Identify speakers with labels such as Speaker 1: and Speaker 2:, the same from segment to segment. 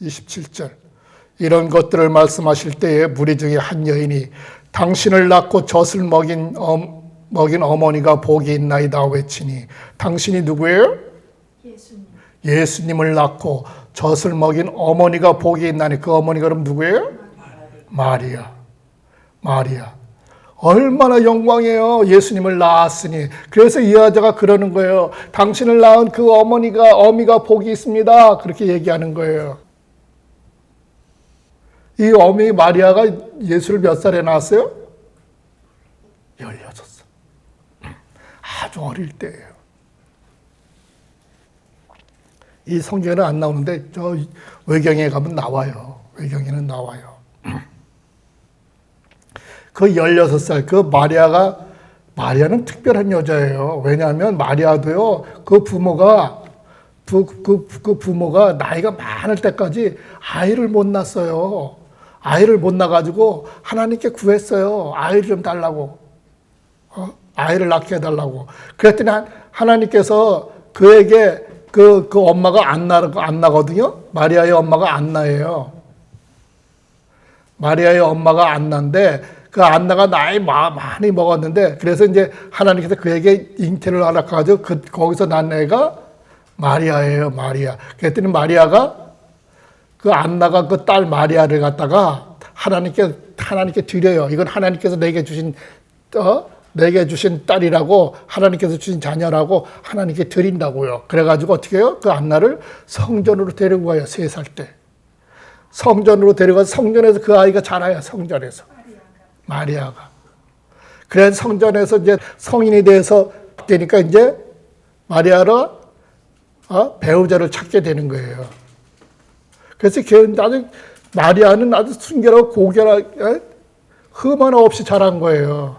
Speaker 1: 27절. 이런 것들을 말씀하실 때에 무리 중에 한 여인이 당신을 낳고 젖을 먹인 어머니가 복이 있나이다 외치니, 당신이 누구예요? 예수님을 낳고 젖을 먹인 어머니가 복이 있나니, 그 어머니가 그럼 누구예요? 마리아. 얼마나 영광이에요. 예수님을 낳았으니. 그래서 이 여자가 그러는 거예요. 당신을 낳은 그 어미가 복이 있습니다. 그렇게 얘기하는 거예요. 이 어미 마리아가 예수를 몇 살에 낳았어요? 16살. 아주 어릴 때예요. 이 성경에는 안 나오는데 저 외경에 가면 나와요. 외경에는 나와요. 그 16살 그 마리아는 특별한 여자예요. 왜냐하면 마리아도요, 그 부모가 나이가 많을 때까지 아이를 못 낳았어요. 아이를 못 낳아가지고 하나님께 구했어요. 아이를 좀 달라고. 아이를 낳게 해달라고. 그랬더니 하나님께서 그에게 그 엄마가 안 나거든요. 마리아의 엄마가 안나예요. 마리아의 엄마가 안나인데 그 안나가 나이 많이 먹었는데, 그래서 이제 하나님께서 그에게 잉태를 허락해가지고 거기서 난 애가 마리아예요. 마리아. 그랬더니 마리아가 그 안나가 그 딸 마리아를 갖다가 하나님께 드려요. 이건 하나님께서 내게 주신 딸이라고, 하나님께서 주신 자녀라고 하나님께 드린다고요. 그래가지고 어떻게 해요? 그 안나를 성전으로 데리고 가요. 3살 때. 성전으로 데려가서 성전에서 그 아이가 자라요. 성전에서. 마리아가. 그래서 성전에서 이제 성인이 되니까 이제 마리아가 배우자를 찾게 되는 거예요. 그래서 마리아는 아주 순결하고 고결하게 흠 하나 없이 자란 거예요.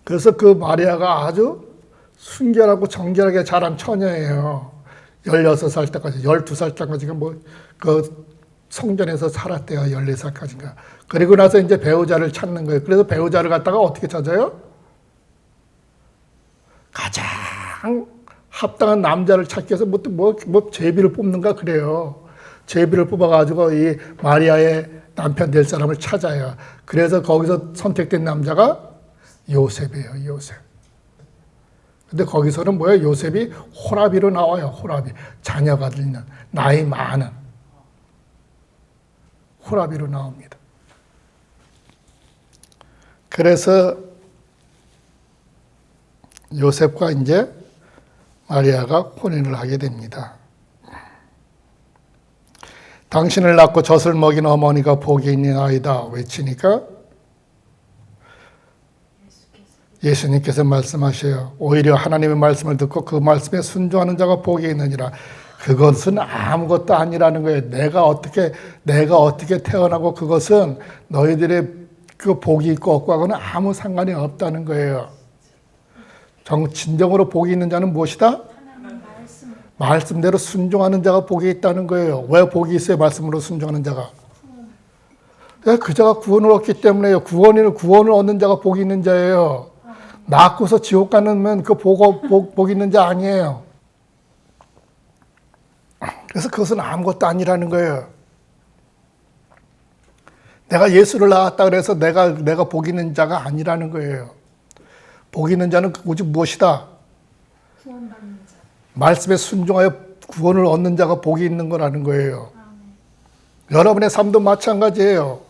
Speaker 1: 그래서 그 마리아가 아주 순결하고 정결하게 자란 처녀예요. 16살 때까지, 12살 때까지 그 성전에서 살았대요. 14살까지인가. 그리고 나서 이제 배우자를 찾는 거예요. 그래서 배우자를 갖다가 어떻게 찾아요? 가장 합당한 남자를 찾기 위해서 뭐 제비를 뽑는가 그래요. 제비를 뽑아가지고 이 마리아의 남편 될 사람을 찾아요. 그래서 거기서 선택된 남자가 요셉이에요. 요셉. 근데 거기서는 뭐예요? 요셉이 호라비로 나와요. 호라비. 자녀가 있는, 나이 많은 호라비로 나옵니다. 그래서 요셉과 이제 마리아가 혼인을 하게 됩니다. 당신을 낳고 젖을 먹인 어머니가 복이 있는 아이다 외치니까 예수님께서 말씀하셔요. 오히려 하나님의 말씀을 듣고 그 말씀에 순종하는 자가 복이 있느니라. 그것은 아무것도 아니라는 거예요. 내가 어떻게 태어나고 그것은 너희들의 그 복이 있고 없고하고는 아무 상관이 없다는 거예요. 진정으로 복이 있는 자는 무엇이다? 말씀대로 순종하는 자가 복이 있다는 거예요. 왜 복이 있어요? 말씀으로 순종하는 자가. 그 자가 구원을 얻기 때문에요. 구원을 얻는 자가 복이 있는 자예요. 낳고서 지옥 가면 그 복 있는 자 아니에요. 그래서 그것은 아무것도 아니라는 거예요. 내가 예수를 낳았다 그래서 내가 복 있는 자가 아니라는 거예요. 복 있는 자는 오직 무엇이다?
Speaker 2: 구원받는 자.
Speaker 1: 말씀에 순종하여 구원을 얻는 자가 복이 있는 거라는 거예요. 여러분의 삶도 마찬가지예요.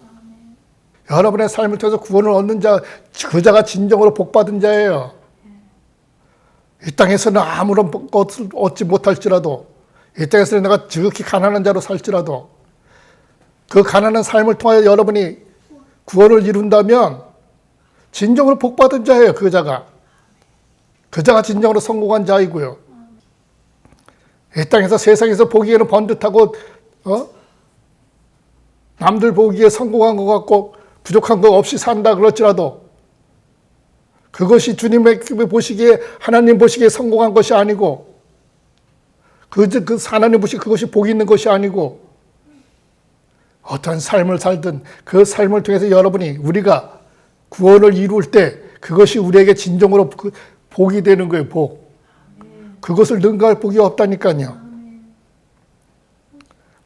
Speaker 1: 여러분의 삶을 통해서 구원을 얻는 자, 그 자가 진정으로 복받은 자예요. 이 땅에서는 아무런 것을 얻지 못할지라도, 이 땅에서는 내가 지극히 가난한 자로 살지라도, 그 가난한 삶을 통하여 여러분이 구원을 이룬다면 진정으로 복받은 자예요. 그 자가 진정으로 성공한 자이고요. 이 땅에서 세상에서 보기에는 번듯하고 남들 보기에 성공한 것 같고 부족한 거 없이 산다 그럴지라도 그것이 주님의 보시기에, 하나님 보시기에 성공한 것이 아니고, 하나님 보시기에 그것이 복이 있는 것이 아니고, 어떠한 삶을 살든 그 삶을 통해서 우리가 구원을 이룰 때 그것이 우리에게 진정으로 복이 되는 거예요. 복. 그것을 능가할 복이 없다니까요.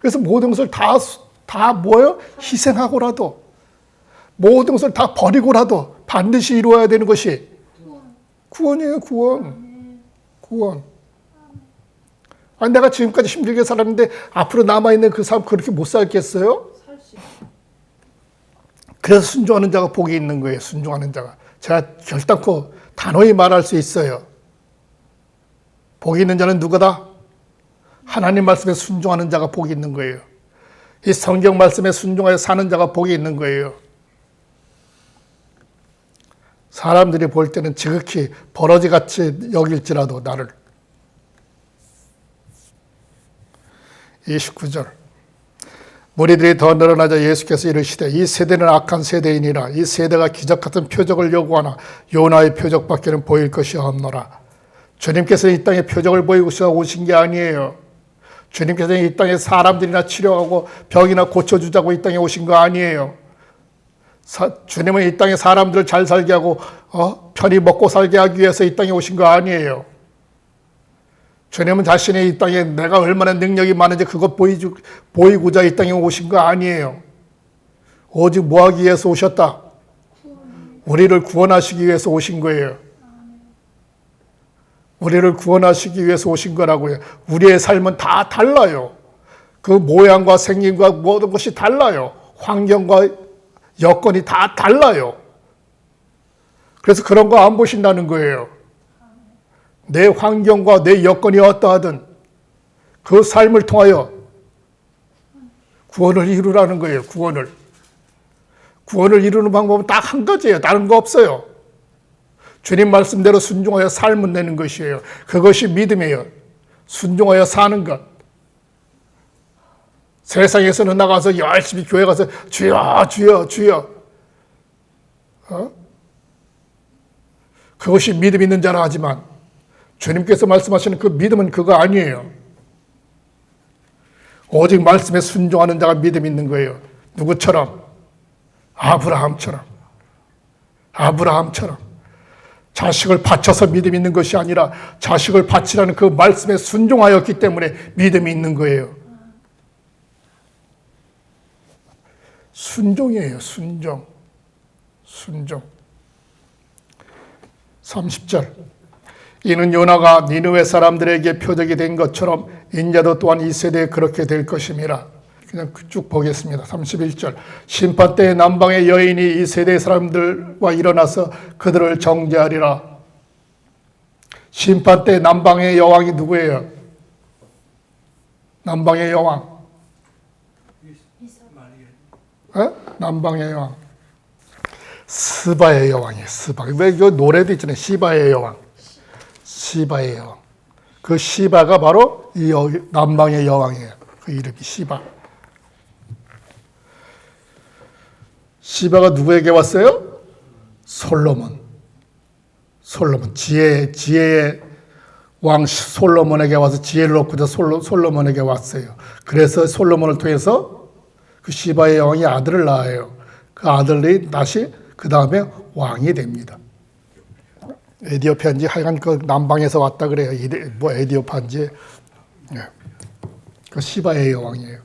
Speaker 1: 그래서 모든 것을 다 뭐예요? 희생하고라도 모든 것을 다 버리고라도 반드시 이루어야 되는 것이 구원이에요. 구원. 아니, 내가 지금까지 힘들게 살았는데 앞으로 남아있는 그 삶 그렇게 못 살겠어요? 그래서 순종하는 자가 복이 있는 거예요. 순종하는 자가. 제가 결단코 단호히 말할 수 있어요. 복이 있는 자는 누구다? 하나님 말씀에 순종하는 자가 복이 있는 거예요. 이 성경 말씀에 순종하여 사는 자가 복이 있는 거예요. 사람들이 볼 때는 지극히 버러지같이 여길지라도 나를. 29절. 무리들이 더 늘어나자 예수께서 이르시되 이 세대는 악한 세대이니라. 이 세대가 기적 같은 표적을 요구하나 요나의 표적밖에는 보일 것이 없노라. 주님께서 이 땅에 표적을 보이고서 오신 게 아니에요. 주님께서 이 땅에 사람들이나 치료하고 병이나 고쳐주자고 이 땅에 오신 거 아니에요. 주님은 이 땅에 사람들을 잘 살게 하고 편히 먹고 살게 하기 위해서 이 땅에 오신 거 아니에요. 주님은 자신이 이 땅에 내가 얼마나 능력이 많은지 그것 보이고자 이 땅에 오신 거 아니에요. 오직 뭐 하기 위해서 오셨다? 우리를 구원하시기 위해서 오신 거예요. 우리를 구원하시기 위해서 오신 거라고요. 우리의 삶은 다 달라요. 그 모양과 생김과 모든 것이 달라요. 환경과 여건이 다 달라요. 그래서 그런 거 안 보신다는 거예요. 내 환경과 내 여건이 어떠하든 그 삶을 통하여 구원을 이루라는 거예요. 구원을 이루는 방법은 딱 한 가지예요. 다른 거 없어요. 주님 말씀대로 순종하여 삶을 내는 것이에요. 그것이 믿음이에요. 순종하여 사는 것. 세상에서는 나가서 열심히 교회 가서 주여 주여 주여 그것이 믿음 있는 자라 하지만 주님께서 말씀하시는 그 믿음은 그거 아니에요. 오직 말씀에 순종하는 자가 믿음 있는 거예요. 누구처럼? 아브라함처럼. 자식을 바쳐서 믿음 있는 것이 아니라 자식을 바치라는 그 말씀에 순종하였기 때문에 믿음이 있는 거예요. 순종이에요. 순종. 30절. 이는 요나가 니느웨 사람들에게 표적이 된 것처럼 인자도 또한 이 세대에 그렇게 될 것임이라. 그냥 쭉 보겠습니다. 31절. 심판 때에 남방의 여인이 이 세대의 사람들과 일어나서 그들을 정죄하리라. 심판 때 남방의 여왕이 누구예요? 남방의 여왕. 남방의 여왕. 스바의 여왕이에요. 스바. 왜 이거 노래도 있잖아요. 시바의 여왕. 시바의 여왕. 그 시바가 바로 이 남방의 여왕이에요. 그 이름이 시바. 시바가 누구에게 왔어요? 솔로몬. 지혜의 왕 솔로몬에게 와서 지혜를 얻고자 솔로몬에게 왔어요. 그래서 솔로몬을 통해서 그 시바의 여왕이 아들을 낳아요. 그 아들이 다시 그 다음에 왕이 됩니다. 에디오피아인지 하여간 그 남방에서 왔다 그래요. 뭐 에디오피아인지. 그 시바의 여왕이에요.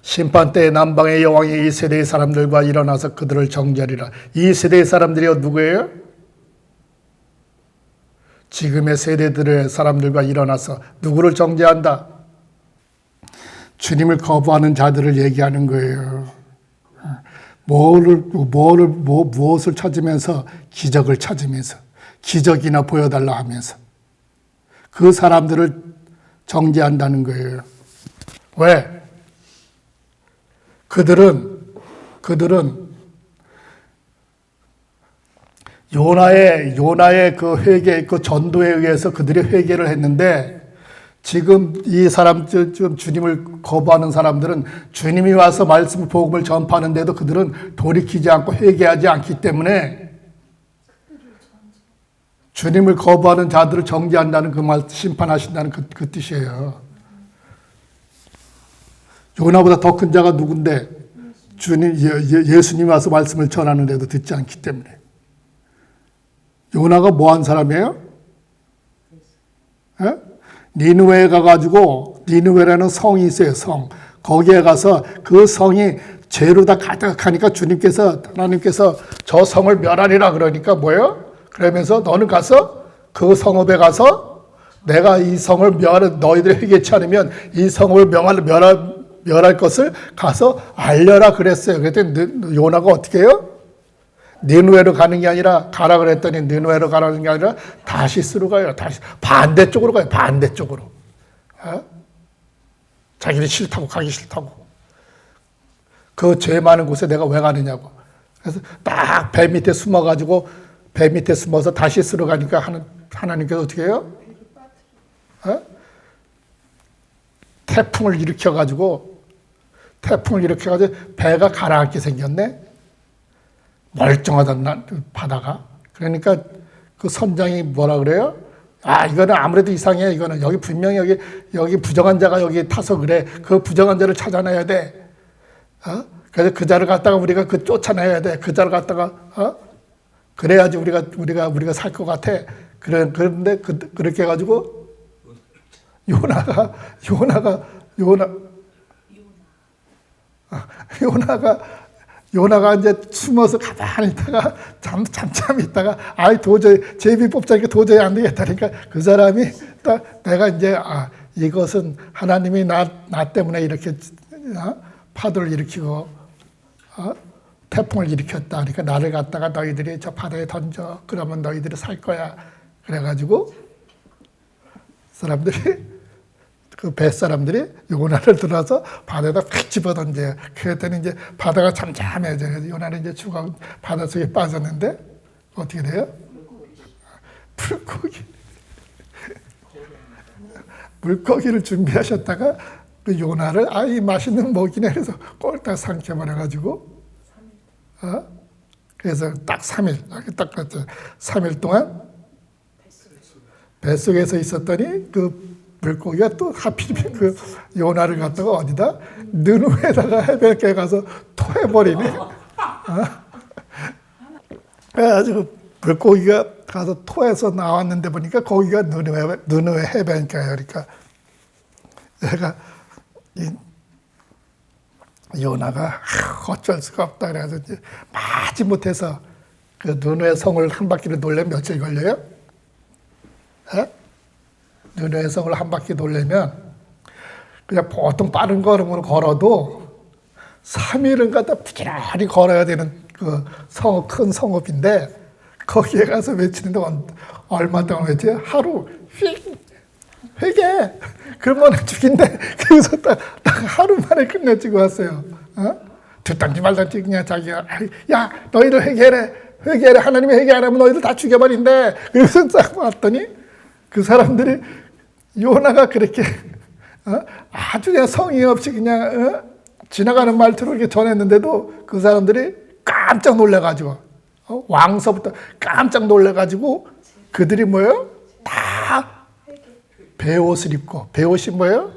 Speaker 1: 심판 때에 남방의 여왕이 이 세대의 사람들과 일어나서 그들을 정죄하리라. 이 세대의 사람들이 누구예요? 지금의 세대들의 사람들과 일어나서 누구를 정죄한다? 주님을 거부하는 자들을 얘기하는 거예요. 무엇을 찾으면서? 기적을 찾으면서. 기적이나 보여달라 하면서. 그 사람들을 정죄한다는 거예요. 왜? 그들은 요나의 그 회개, 그 전도에 의해서 그들이 회개를 했는데 지금 이 지금 주님을 거부하는 사람들은 주님이 와서 말씀, 복음을 전파하는데도 그들은 돌이키지 않고 회개하지 않기 때문에 주님을 거부하는 자들을 정죄한다는 그 말, 심판하신다는 그 뜻이에요. 요나보다 더 큰 자가 누군데 예수님이 와서 말씀을 전하는데도 듣지 않기 때문에. 요나가 뭐 한 사람이에요? 니느웨에 가가지고 니느웨라는 성이 있어요. 성. 거기에 가서 그 성이 죄로 다 가득하니까 주님께서 하나님께서 저 성을 멸하리라 그러니까 뭐예요? 그러면서 너는 가서 그 성읍에 가서 내가 이 성을 너희들이 회개치 않으면 이 성을 멸할 것을 가서 알려라 그랬어요. 그랬더니 요나가 어떻게 해요? 니느웨로 가는 게 아니라 가라 그랬더니 니느웨로 가라는 게 아니라 다시스로 가요. 다시 반대쪽으로 가요. 반대쪽으로. 자기는 싫다고 가기 싫다고. 그 죄 많은 곳에 내가 왜 가느냐고. 그래서 딱 배 밑에 숨어가지고 배 밑에 숨어서 다시스로 가니까 하나님께서 어떻게 해요? 태풍을 일으켜가지고 배가 가라앉게 생겼네. 멀쩡하던 바다가. 그러니까 그 선장이 뭐라 그래요? 이거는 아무래도 이상해. 이거는 여기 분명히 여기 부정한 자가 여기 타서 그래. 그 부정한 자를 찾아내야 돼. 그래서 그 자를 갖다가 우리가 쫓아내야 돼. 그 자를 갖다가 그래야지 우리가 살 것 같아. 그런데 그렇게 해가지고 요나가 이제 숨어서 가만히 있다가 잠잠 있다가 도저히 제비 뽑자니까 도저히 안 되겠다니까 그 사람이 딱 내가 이제 이것은 하나님이 나 때문에 이렇게 파도를 일으키고 태풍을 일으켰다. 그러니까 나를 갖다가 너희들이 저 바다에 던져. 그러면 너희들이 살 거야. 그래가지고 그 뱃사람들이 요나를 들어서 바다에다 팍 집어던져요. 그랬더니 이제 바다가 잠잠해져요. 요나는 이제 죽어 바닷속에 빠졌는데 어떻게 돼요? 물고기를 준비하셨다가 그 요나를 이 맛있는 먹이네 그래서 꼴딱 삼켜버려가지고 그래서 딱 3일 딱 3일 동안 뱃속에서 있었더니 그 물고기가 또 하필이면 그 요나를 갖다가 어디다 느누에다가 해변가에 가서 토해버리네. 그래가지고 물고기가 가서 토해서 나왔는데 보니까 거기가 느누에 해변가예요. 그러니까 내가 요나가 어쩔 수가 없다 그래서 이제 마지못해서 그 느누에 성을 한 바퀴를 돌려면 며칠 걸려요? 느누에 성을 한 바퀴 돌려면 그냥 보통 빠른 걸음으로 걸어도 3일은 갖다 부지런히 걸어야 되는 그 큰 성읍인데 거기에 가서 외치는데 얼마 동안 외치? 하루 회개 그러면 죽인데 그래서 딱 하루 만에 끝내주고 왔어요. 듣던지 말던지 그냥 자기가 야 너희들 회개해 하나님이 회개 안 하면 너희들 다 죽여버린대. 그래서 딱 왔더니 그 사람들이 요나가 그렇게 아주 그냥 성의 없이 그냥 지나가는 말투로 이렇게 전했는데도 그 사람들이 깜짝 놀래가지고 왕서부터 깜짝 놀래가지고 그들이 뭐예요? 다 베옷을 입고 베옷이 뭐예요?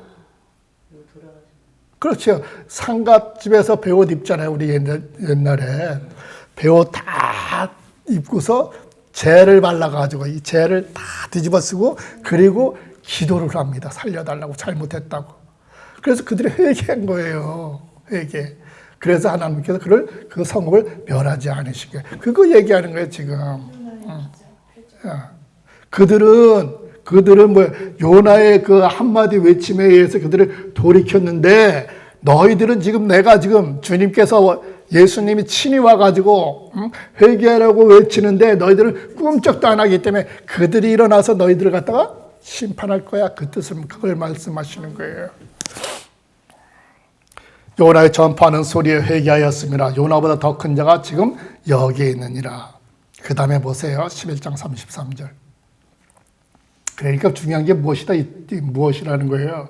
Speaker 1: 그렇죠. 상갓집에서 베옷 입잖아요. 우리 옛날에 베옷 다 입고서 재를 발라가지고 이 재를 다 뒤집어 쓰고 그리고 기도를 합니다. 살려달라고 잘못했다고. 그래서 그들이 회개한 거예요. 회개. 그래서 하나님께서 그 성읍을 멸하지 않으시게. 그거 얘기하는 거예요 지금. 그들은 요나의 그 한마디 외침에 의해서 그들을 돌이켰는데 너희들은 내가 주님께서 예수님이 친히 와가지고 회개하라고 외치는데 너희들은 꿈쩍도 안 하기 때문에 그들이 일어나서 너희들을 갖다가 심판할 거야. 그 뜻은 그걸 말씀하시는 거예요. 요나의 전파하는 소리에 회개하였습니다. 요나보다 더 큰 자가 지금 여기에 있느니라. 그 다음에 보세요. 11장 33절. 그러니까 중요한 게 무엇이라는 거예요.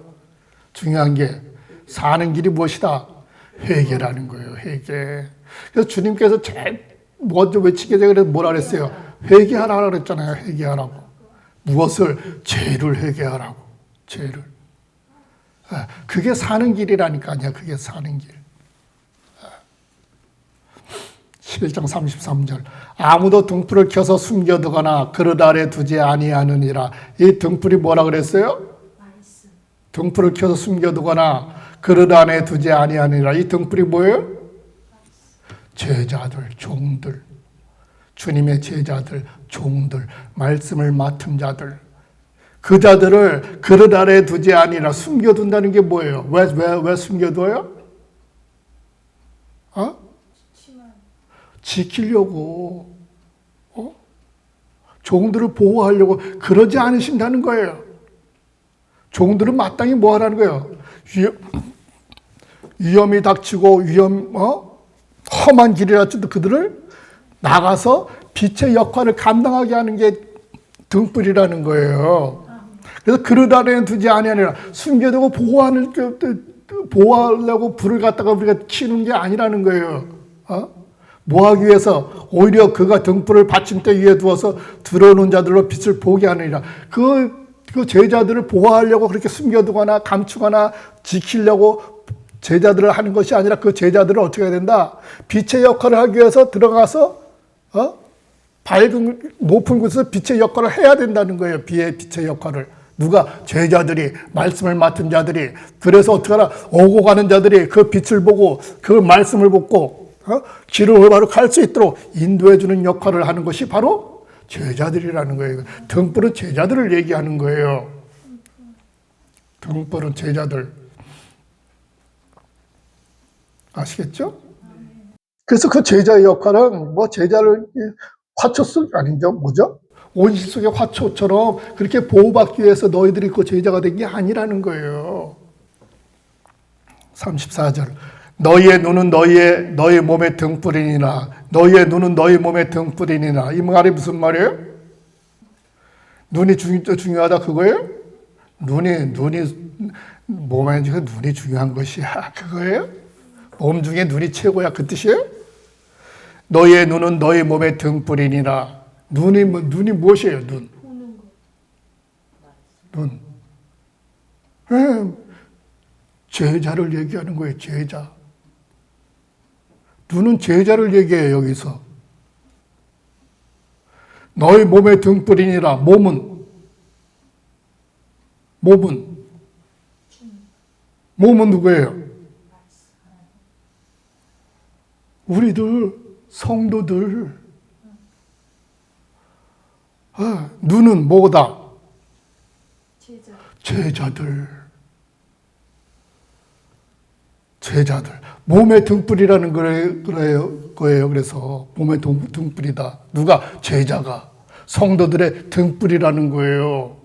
Speaker 1: 중요한 게 사는 길이 무엇이다? 회개라는 거예요. 회개. 그래서 주님께서 제일 먼저 외치게 되고 뭐라 그랬어요? 회개하라고 그랬잖아요. 회개하라고. 무엇을? 죄를 회개하라고. 죄를. 그게 사는 길이라니까요. 그게 사는 길. 11장 33절. 아무도 등불을 켜서 숨겨두거나 그릇 아래 두지 아니하느니라. 이 등불이 뭐라 그랬어요? 등불을 켜서 숨겨두거나 그릇 안에 두지 아니하니라. 이 등불이 뭐예요? 제자들, 종들, 주님의 제자들, 종들, 말씀을 맡은 자들, 그 자들을 그릇 아래 두지 아니라 숨겨둔다는 게 뭐예요? 왜 숨겨둬요? 지키려고, 종들을 보호하려고 그러지 않으신다는 거예요. 종들은 마땅히 뭐 하라는 거예요? 위험이 닥치고 험한 길이라도 그들을 나가서 빛의 역할을 감당하게 하는 게 등불이라는 거예요. 그래서 그릇 아래에 두지 아니하니라. 숨겨두고 보호하려고 불을 갖다가 우리가 켜는 게 아니라는 거예요. 뭐 하기 위해서? 오히려 그가 등불을 받침대 위에 두어서 들어오는 자들로 빛을 보게 하느니라. 그 제자들을 보호하려고 그렇게 숨겨두거나 감추거나 지키려고 제자들을 하는 것이 아니라 그 제자들을 어떻게 해야 된다? 빛의 역할을 하기 위해서 들어가서 밝은 높은 곳에서 빛의 역할을 해야 된다는 거예요. 빛의 역할을. 누가? 제자들이, 말씀을 맡은 자들이. 그래서 어떻게 하나? 오고 가는 자들이 그 빛을 보고 그 말씀을 보고 길을 올바로 갈 수 있도록 인도해 주는 역할을 하는 것이 바로 제자들이라는 거예요. 등불은 제자들을 얘기하는 거예요. 등불은 제자들. 아시겠죠? 그래서 그 제자의 역할은 제자를 화초 속 아니죠? 뭐죠? 온실 속의 화초처럼 그렇게 보호받기 위해서 너희들이 그 제자가 된 게 아니라는 거예요. 34절. 너희의 눈은 너희 몸의 등불이니라. 너희의 눈은 너희 몸의 등불이니라. 이 말이 무슨 말이에요? 눈이 중요하다 그거예요? 눈이 몸에 눈이 중요한 것이야 그거예요? 몸 중에 눈이 최고야 그 뜻이에요? 너희의 눈은 너희 몸의 등불이니라. 눈이 무엇이에요? 눈. 제자를 얘기하는 거예요. 제자. 눈은 제자를 얘기해요. 여기서. 너희 몸의 등불이니라. 몸은 누구예요? 우리들 성도들. 눈은 뭐다? 제자들. 몸의 등불이라는 거예요. 그래서 몸의 등불이다. 누가? 제자가. 성도들의 등불이라는 거예요.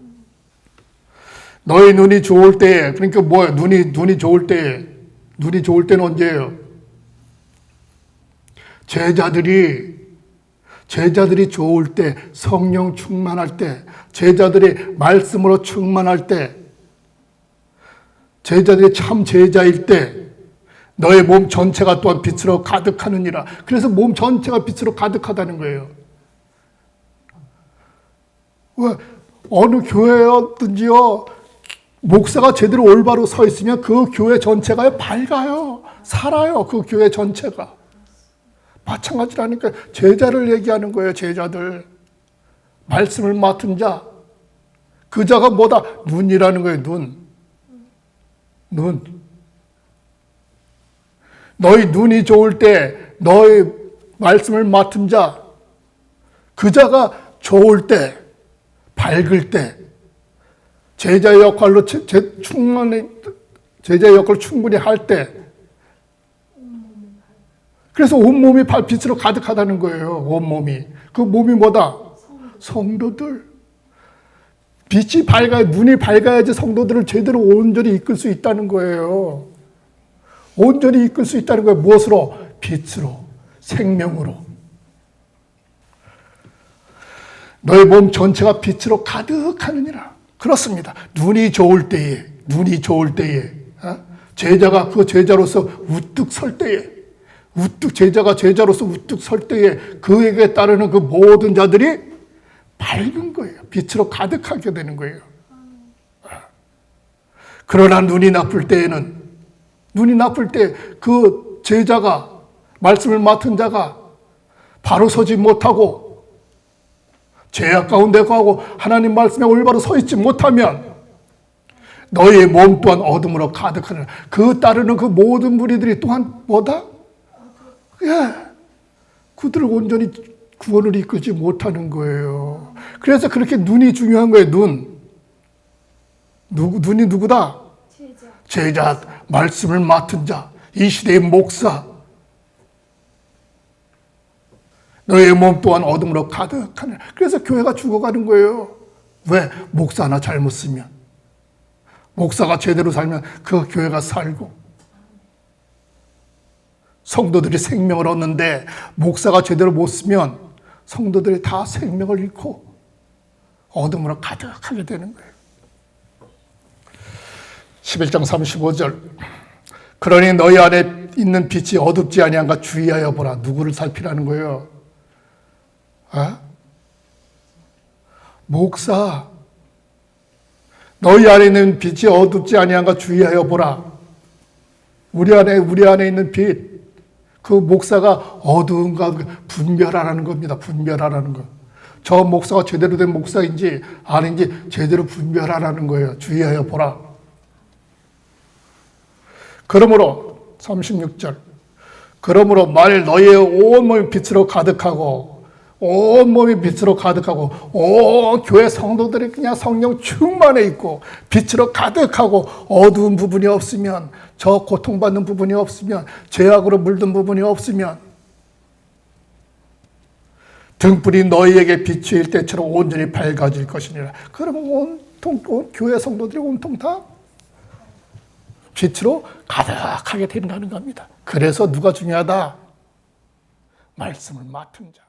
Speaker 1: 너희 눈이 좋을 때에, 그러니까 뭐예요? 눈이 좋을 때에. 눈이 좋을 때는 언제예요? 제자들이 좋을 때, 성령 충만할 때, 제자들이 말씀으로 충만할 때, 제자들이 참 제자일 때, 너의 몸 전체가 또한 빛으로 가득하느니라. 그래서 몸 전체가 빛으로 가득하다는 거예요. 왜? 어느 교회였든지요, 목사가 제대로 올바로 서 있으면 그 교회 전체가 밝아요. 살아요. 그 교회 전체가. 마찬가지라니까 제자를 얘기하는 거예요. 제자들. 말씀을 맡은 자. 그 자가 뭐다? 눈이라는 거예요. 눈. 너희 눈이 좋을 때, 너희 말씀을 맡은 자, 그 자가 좋을 때, 밝을 때, 제자의 역할로 제자의 역할을 충분히 할 때, 그래서 온몸이 빛으로 가득하다는 거예요. 온몸이. 그 몸이 뭐다? 성도들. 빛이 밝아야, 눈이 밝아야지 성도들을 제대로 온전히 이끌 수 있다는 거예요. 온전히 이끌 수 있다는 거예요. 무엇으로? 빛으로. 생명으로. 너의 몸 전체가 빛으로 가득하느니라. 그렇습니다. 눈이 좋을 때에, 제자가 그 제자로서 우뚝 설 때에, 제자로서 우뚝 설 때에 그에게 따르는 그 모든 자들이 밝은 거예요. 빛으로 가득하게 되는 거예요. 그러나 눈이 나쁠 때 그 제자가, 말씀을 맡은 자가 바로 서지 못하고 죄악 가운데 가고 하나님 말씀에 올바로 서 있지 못하면 너의 몸 또한 어둠으로 가득하느라. 그 따르는 그 모든 무리들이 또한 뭐다? 예, 그들을 온전히 구원을 이끌지 못하는 거예요. 그래서 그렇게 눈이 중요한 거예요. 눈이 누구다? 제자, 말씀을 맡은 자, 이 시대의 목사. 너의 몸 또한 어둠으로 가득하느라. 그래서 교회가 죽어가는 거예요. 왜? 목사 하나 잘못 쓰면. 목사가 제대로 살면 그 교회가 살고, 성도들이 생명을 얻는데 목사가 제대로 못 쓰면 성도들이 다 생명을 잃고 어둠으로 가득하게 되는 거예요. 11장 35절. 그러니 너희 안에 있는 빛이 어둡지 아니한가 주의하여 보라. 누구를 살피라는 거예요? 목사. 너희 안에 있는 빛이 어둡지 아니한가 주의하여 보라. 우리 안에 있는 빛. 그 목사가 어두운가 분별하라는 겁니다. 분별하라는 거. 저 목사가 제대로 된 목사인지 아닌지 제대로 분별하라는 거예요. 주의하여 보라. 그러므로 36절. 그러므로 만일 너희의 온몸이 빛으로 가득하고 온몸이 빛으로 가득하고 온 교회 성도들이 그냥 성령 충만해 있고 빛으로 가득하고 어두운 부분이 없으면, 저 고통받는 부분이 없으면, 죄악으로 물든 부분이 없으면 등불이 너희에게 비추일 때처럼 온전히 밝아질 것이니라. 그러면 온 교회 성도들이 온통 다 빛으로 가득하게 된다는 겁니다. 그래서 누가 중요하다? 말씀을 맡은 자.